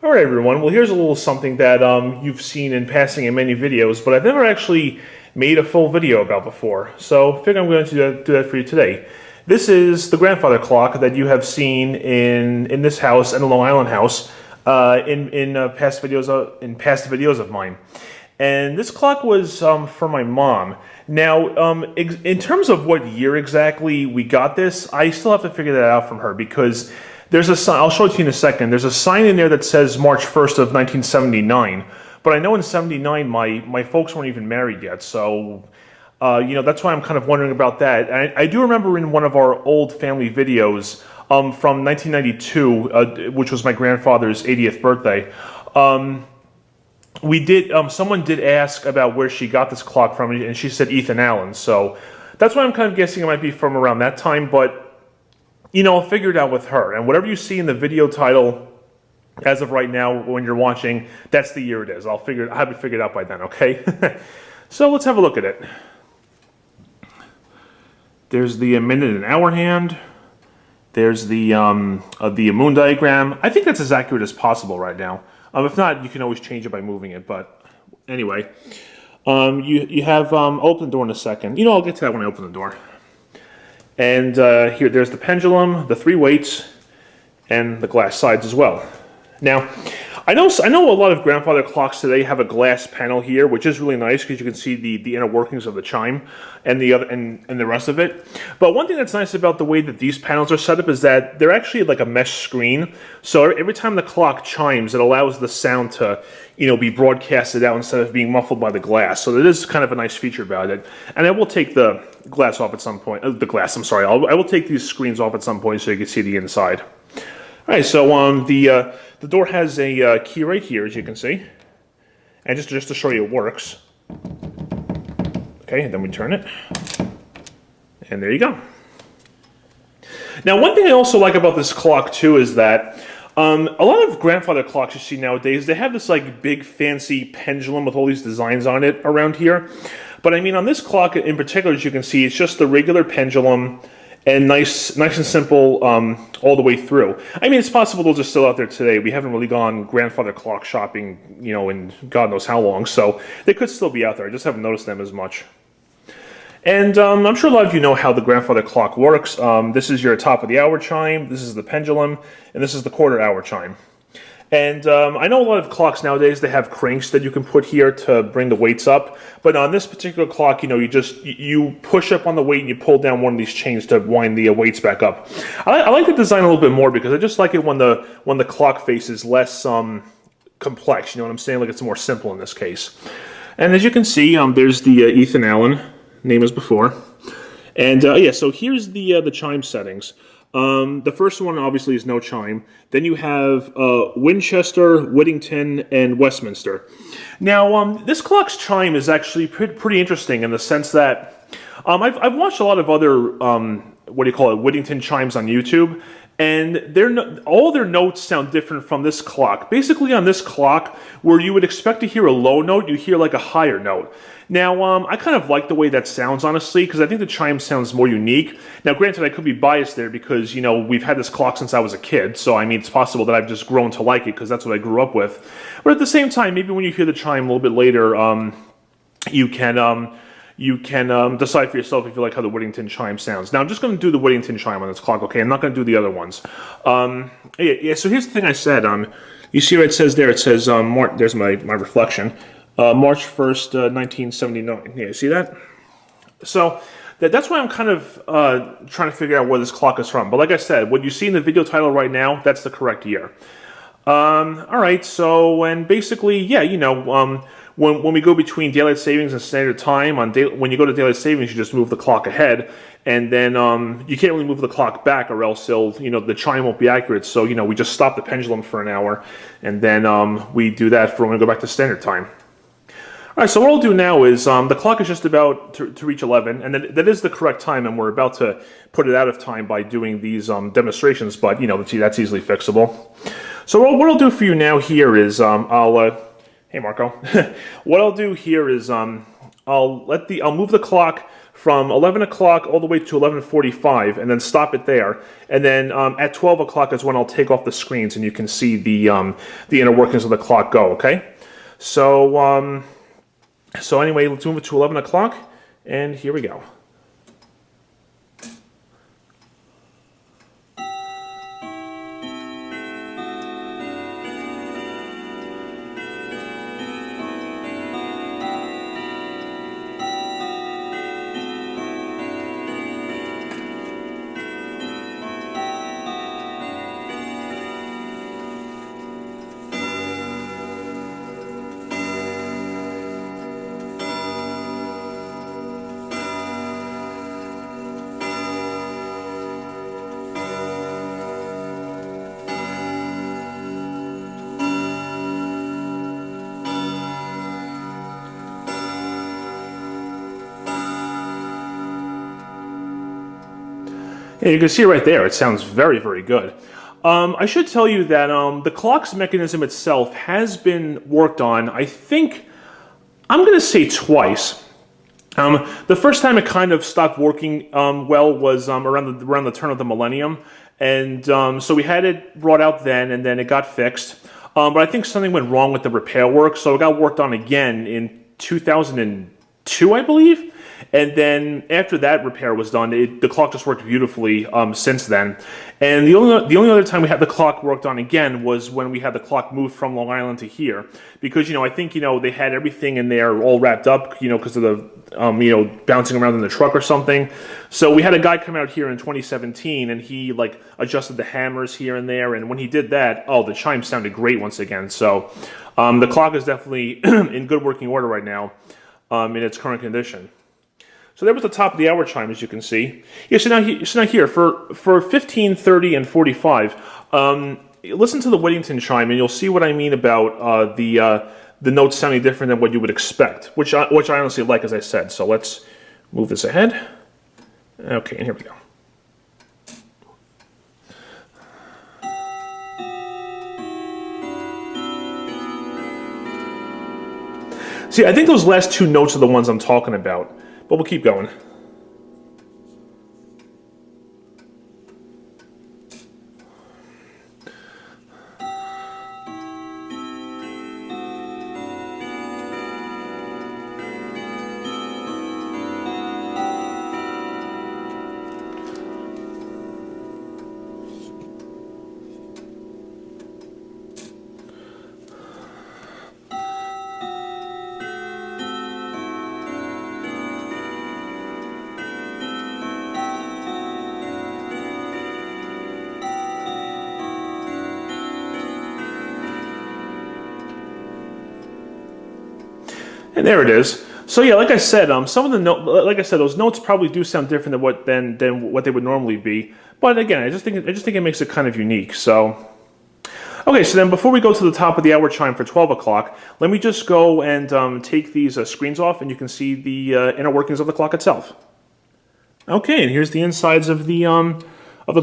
All right, everyone. Well, here's a little something that you've seen in passing in many videos, but I've never actually made a full video about before. So I figure I'm going to do that for you today. This is the grandfather clock that you have seen in this house, in the Long Island house, in past videos of mine. And this clock was for my mom. Now, in terms of what year exactly we got this, I still have to figure that out from her because there's a sign. I'll show it to you in a second. There's a sign in there that says March 1st of 1979, but I know in '79 my folks weren't even married yet, so that's why I'm kind of wondering about that. I do remember in one of our old family videos from 1992, which was my grandfather's 80th birthday. Someone did ask about where she got this clock from, and she said Ethan Allen. So that's why I'm kind of guessing it might be from around that time, but I'll figure it out with her. And whatever you see in the video title, as of right now, when you're watching, that's the year it is. I'll have it figured out by then, okay? So let's have a look at it. There's the minute and hour hand. There's the moon diagram. I think that's as accurate as possible right now. If not, you can always change it by moving it. But anyway, you have open the door in a second. I'll get to that when I open the door. And here, there's the pendulum, the 3 weights, and the glass sides as well. Now, I know a lot of grandfather clocks today have a glass panel here, which is really nice because you can see the inner workings of the chime and the rest of it. But one thing that's nice about the way that these panels are set up is that they're actually like a mesh screen. So every time the clock chimes, it allows the sound to be broadcasted out instead of being muffled by the glass. So that is kind of a nice feature about it. And I will take the glass off at some point. I will take these screens off at some point so you can see the inside. All right, so the door has a key right here, as you can see, and just to show you it works. Okay, and then we turn it, and there you go. Now, one thing I also like about this clock too is that a lot of grandfather clocks you see nowadays, they have this like big fancy pendulum with all these designs on it around here. But I mean, on this clock in particular, as you can see, it's just the regular pendulum. And nice and simple all the way through. I mean, it's possible those are still out there today. We haven't really gone grandfather clock shopping, in God knows how long. So they could still be out there. I just haven't noticed them as much. And I'm sure a lot of you know how the grandfather clock works. This is your top of the hour chime. This is the pendulum. And this is the quarter hour chime. And I know a lot of clocks nowadays, they have cranks that you can put here to bring the weights up. But on this particular clock, you push up on the weight and you pull down one of these chains to wind the weights back up. I like the design a little bit more because I just like it when the clock face is less complex. You know what I'm saying? Like it's more simple in this case. And as you can see, there's the Ethan Allen, name as before. And so here's the chime settings. The first one obviously is no chime. Then you have Winchester, Whittington, and Westminster. Now, this clock's chime is actually pretty interesting in the sense that I've watched a lot of other Whittington chimes on YouTube, and all their notes sound different from this clock. Basically, on this clock, where you would expect to hear a low note, you hear like a higher note. Now, I kind of like the way that sounds, honestly, because I think the chime sounds more unique. Now, granted, I could be biased there because, we've had this clock since I was a kid, so, I mean, it's possible that I've just grown to like it because that's what I grew up with. But at the same time, maybe when you hear the chime a little bit later, you can decide for yourself if you like how the Whittington chime sounds. Now, I'm just going to do the Whittington chime on this clock, okay? I'm not going to do the other ones. So here's the thing I said. You see where it says, there's my reflection. March 1st, 1979. Yeah, you see that? So that's why I'm kind of trying to figure out where this clock is from. But like I said, what you see in the video title right now, that's the correct year. All right, so, and basically, when we go between daylight savings and standard time, when you go to daylight savings, you just move the clock ahead, and then you can't really move the clock back, or else the chime won't be accurate. So we just stop the pendulum for an hour, and then we do that for when we go back to standard time. All right, so what I'll do now is the clock is just about to reach 11, and that is the correct time, and we're about to put it out of time by doing these demonstrations, but that's easily fixable. So what I'll do for you now here is hey Marco, what I'll do here is I'll move the clock from 11 o'clock all the way to 11:45, and then stop it there. And then at 12 o'clock is when I'll take off the screens, and you can see the inner workings of the clock go. Okay, so so anyway, let's move it to 11 o'clock, and here we go. Yeah, you can see right there, it sounds very, very good. I should tell you that the clock's mechanism itself has been worked on, I think, I'm going to say twice. The first time it kind of stopped working well was around the turn of the millennium, and so we had it brought out then, and then it got fixed. But I think something went wrong with the repair work, so it got worked on again in 2002, I believe. And then after that repair was done, the clock just worked beautifully since then. And the only other time we had the clock worked on again was when we had the clock moved from Long Island to here, because I think they had everything in there all wrapped up, because of the bouncing around in the truck or something. So we had a guy come out here in 2017, and he adjusted the hammers here and there. And when he did that, the chime sounded great once again. So the clock is definitely in good working order right now in its current condition. So there was the top of the hour chime, as you can see. Yeah, so now here, for 15, 30, and 45, listen to the Whittington chime, and you'll see what I mean about the notes sounding different than what you would expect, which I honestly like, as I said. So let's move this ahead. Okay, and here we go. See, I think those last two notes are the ones I'm talking about. But we'll keep going. And there it is. So yeah, like I said, some of the those notes probably do sound different than what they would normally be. But again, I just think it makes it kind of unique. So okay, so then before we go to the top of the hour chime for 12 o'clock, let me just go and take these screens off, and you can see the inner workings of the clock itself. Okay, and here's the insides of the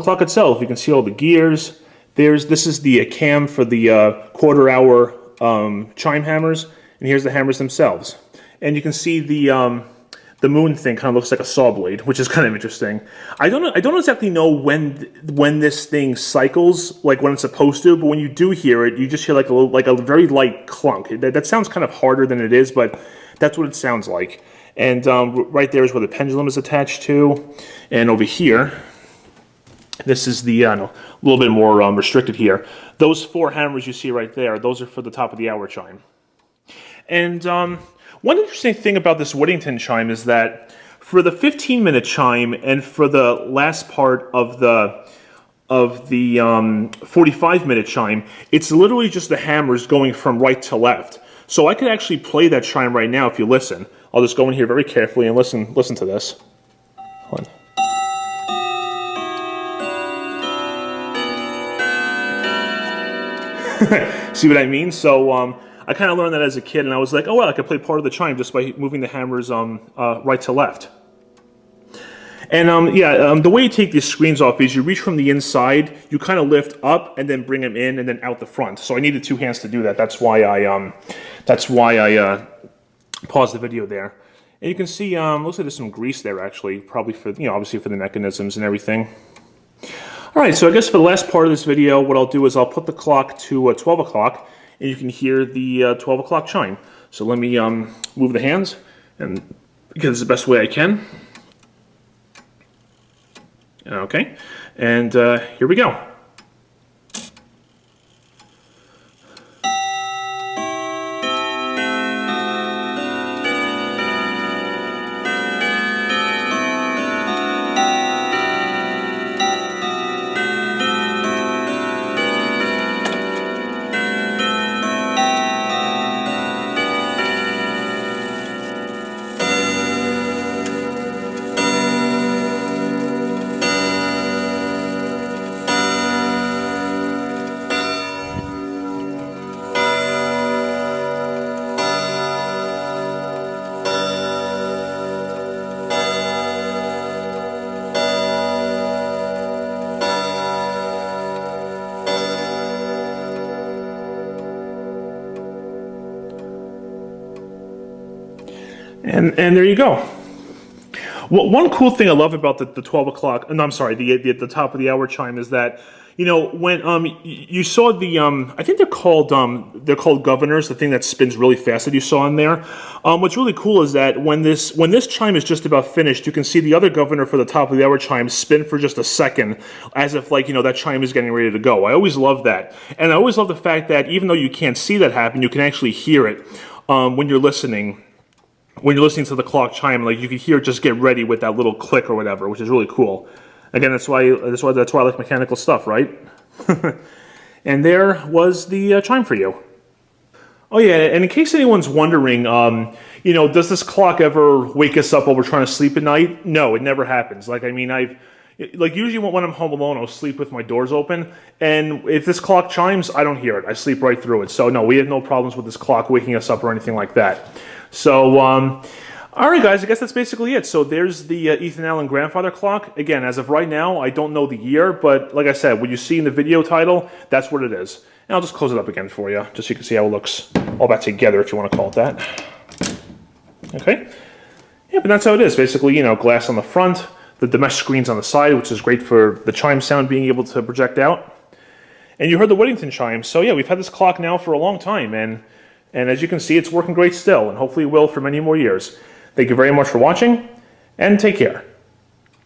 clock itself. You can see all the gears. This is the cam for the quarter hour chime hammers. And here's the hammers themselves. And you can see the moon thing kind of looks like a saw blade, which is kind of interesting. I don't exactly know when this thing cycles, like when it's supposed to, but when you do hear it, you just hear like a very light clunk. That sounds kind of harder than it is, but that's what it sounds like. And right there is where the pendulum is attached to. And over here, this is the a little bit more restricted here. Those four hammers you see right there, those are for the top of the hour chime. And one interesting thing about this Whittington chime is that for the 15-minute chime and for the last part of the 45-minute chime, it's literally just the hammers going from right to left. So I could actually play that chime right now if you listen. I'll just go in here very carefully and listen to this. Hold on. See what I mean? So I kind of learned that as a kid, and I was like, oh, well, I could play part of the chime just by moving the hammers right to left. And the way you take these screens off is you reach from the inside, you kind of lift up, and then bring them in, and then out the front. So I needed two hands to do that. That's why I paused the video there. And you can see, looks like there's some grease there actually, probably for, obviously for the mechanisms and everything. All right, so I guess for the last part of this video, what I'll do is I'll put the clock to 12 o'clock, and you can hear the 12 o'clock chime. So let me move the hands, and because it's the best way I can. Okay, and here we go. And there you go. Well, one cool thing I love about the 12 o'clock, no, I'm sorry, the top of the hour chime is that, when you saw the, I think they're called governors, the thing that spins really fast that you saw in there. What's really cool is that when this chime is just about finished, you can see the other governor for the top of the hour chime spin for just a second, as if like, that chime is getting ready to go. I always love that. And I always love the fact that even though you can't see that happen, you can actually hear it when you're listening. When you're listening to the clock chime, like you can hear it just get ready with that little click or whatever, which is really cool. Again, that's why I like mechanical stuff, right? And there was the chime for you. Oh yeah, and in case anyone's wondering, does this clock ever wake us up while we're trying to sleep at night? No, it never happens. Like, I mean, usually when I'm home alone, I'll sleep with my doors open, and if this clock chimes, I don't hear it. I sleep right through it. So no, we have no problems with this clock waking us up or anything like that. So, all right, guys, I guess that's basically it. So there's the Ethan Allen grandfather clock. Again, as of right now, I don't know the year, but like I said, what you see in the video title, that's what it is. And I'll just close it up again for you, just so you can see how it looks all back together, if you want to call it that. Okay. Yeah, but that's how it is. Basically, glass on the front, the mesh screens on the side, which is great for the chime sound being able to project out. And you heard the Weddington chime. So yeah, we've had this clock now for a long time, and as you can see, it's working great still, and hopefully it will for many more years. Thank you very much for watching, and take care.